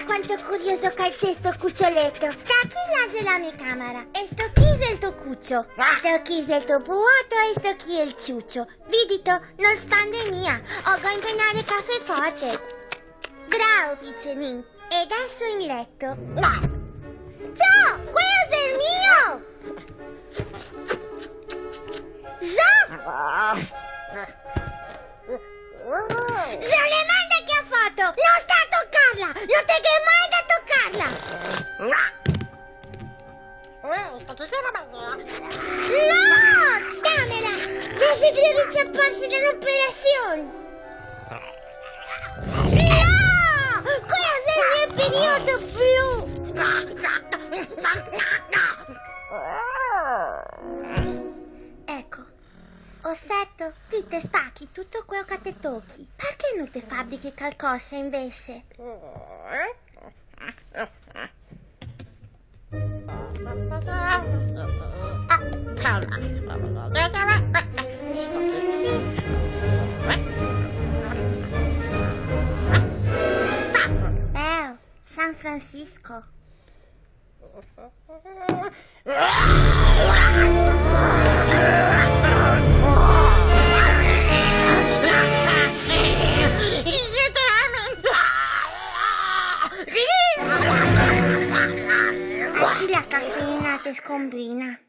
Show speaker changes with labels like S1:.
S1: Mira cuánto curioso calce sto cuccioletto. Sta aquí las de la mi cámara. Esto aquí es el tuo cuccio. Sto aquí es el tuo vuoto e sto aquí è il ciuccio. Vidito, non spande mia. Ho go impenare caffè forte. Bravo, pizzenin. E adesso in letto. Ciao, questo è il mio! Sono le manda che ha fatto! Non sta a toccarla! Non te che mai da toccarla! No! Damela! Non si deve inciamparsi nell'operazione! No! Questo è il mio periodo blu! Ecco. Ossetto, ti te spacchi tutto quello che te tocchi. Perché non te fabbrichi qualcosa invece? San Francisco. La caffeina te scombina.